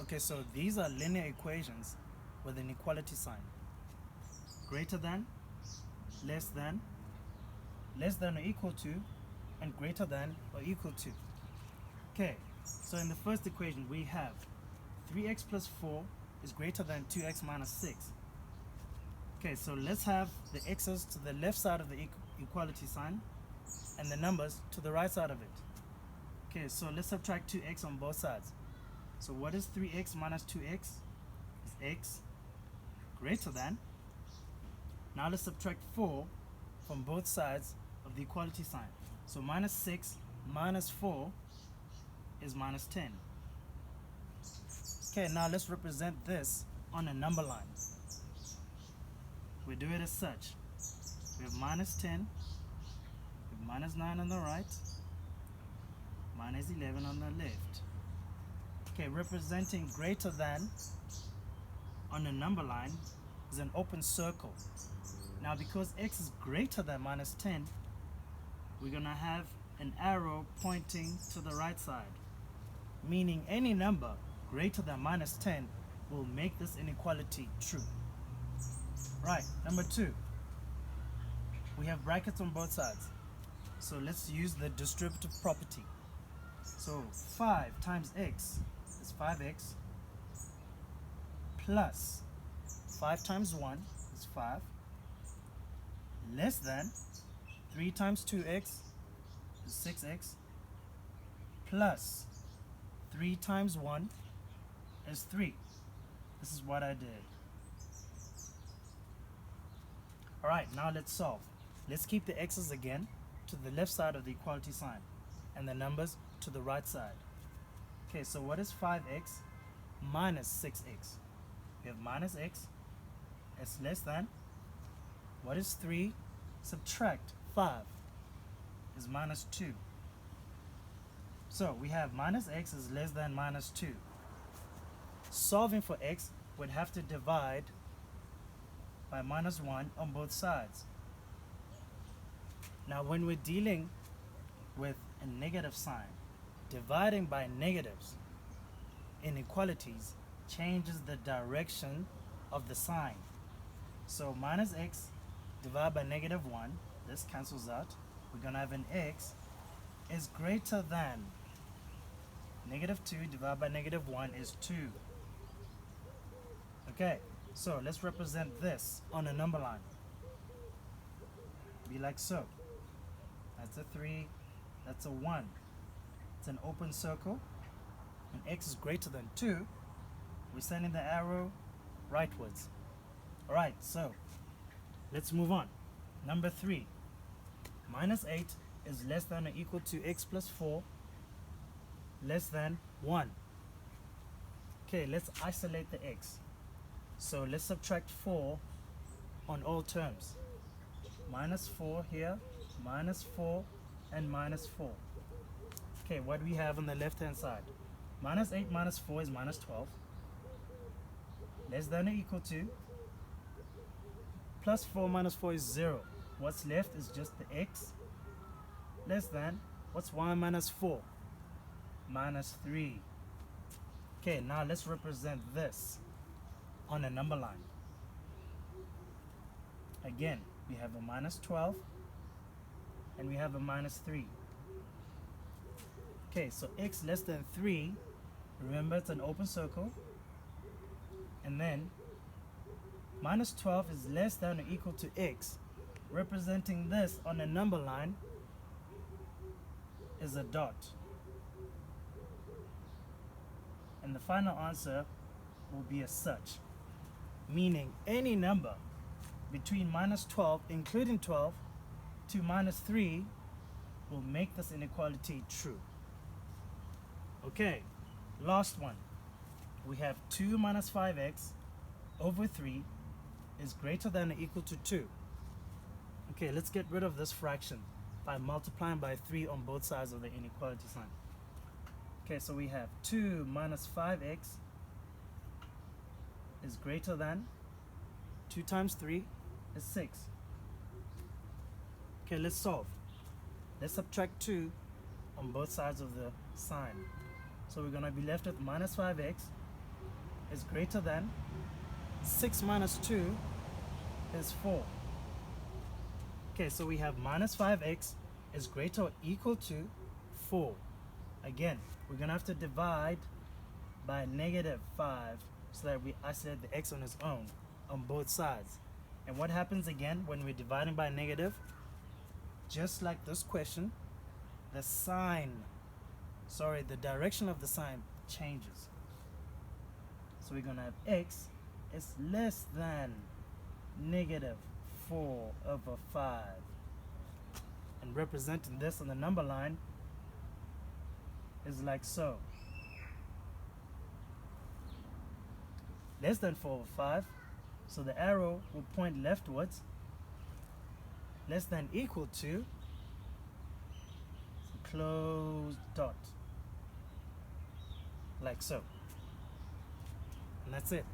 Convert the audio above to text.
Okay, so these are linear equations with an equality sign. Greater than, less than, less than or equal to, and greater than or equal to. Okay, so in the first equation we have 3x plus 4 is greater than 2x minus 6. Okay, so let's have the x's to the left side of the equality sign and the numbers to the right side of it. Okay, so let's subtract 2x on both sides. So what is 3x minus 2x? Is x greater than. Now let's subtract 4 from both sides of the equality sign. So minus 6 minus 4 is minus 10. Okay, now let's represent this on a number line. We do it as such. We have minus 10, we have minus 9 on the right, minus 11 on the left. Okay, representing greater than on a number line is an open circle. Now because x is greater than minus 10, we're going to have an arrow pointing to the right side, meaning any number greater than minus 10 will make this inequality true. Right, number 2. We have brackets on both sides. So let's use the distributive property. So 5 times x is 5x plus 5 times 1 is 5 less than 3 times 2x is 6x plus 3 times 1 is 3. This is what I did. Alright, now let's solve. Let's keep the x's again to the left side of the equality sign and the numbers to the right side. Okay, so what is 5x minus 6x? We have minus x is less than. What is 3? Subtract 5 is minus 2. So we have minus x is less than minus 2. Solving for x would have to divide by minus 1 on both sides. Now when we're dealing with a negative sign, dividing by negatives, inequalities changes the direction of the sign. So minus x divided by negative 1, this cancels out. We're going to have an x is greater than negative 2 divided by negative 1 is 2. Okay, so let's represent this on a number line. Be like so. That's a 3, that's a 1. It's an open circle. When x is greater than 2, we're sending the arrow rightwards. Alright, so let's move on. Number 3. Minus 8 is less than or equal to x plus 4 less than 1. Okay, let's isolate the x. So let's subtract 4 on all terms. Minus 4 here, minus 4, and minus 4. Okay, what do we have on the left hand side? Minus 8 minus 4 is minus 12. Less than or equal to. Plus 4 minus 4 is 0. What's left is just the x. Less than. What's 1 minus 4? Minus 3. Okay, now let's represent this on a number line. Again, we have a minus 12 and we have a minus 3. Okay, so x less than 3, remember it's an open circle, and then minus 12 is less than or equal to x. Representing this on a number line is a dot. And the final answer will be as such, meaning any number between minus 12, including 12, to minus 3 will make this inequality true. Okay, last one. We have 2 minus 5x over 3 is greater than or equal to 2. Okay, let's get rid of this fraction by multiplying by 3 on both sides of the inequality sign. Okay, so we have 2 minus 5x is greater than 2 times 3 is 6. Okay, let's solve. Let's subtract 2 on both sides of the sign. So we're going to be left with minus 5x is greater than 6 minus 2 is 4. Okay, so we have minus 5x is greater or equal to 4. Again, we're going to have to divide by negative 5 so that we isolate the x on its own on both sides. And what happens again when we're dividing by negative? Just like this question, the direction of the sign changes. So we're going to have x is less than negative 4 over 5. And representing this on the number line is like so. Less than 4 over 5, so the arrow will point leftwards. Less than equal to, closed dot, like so. And that's it.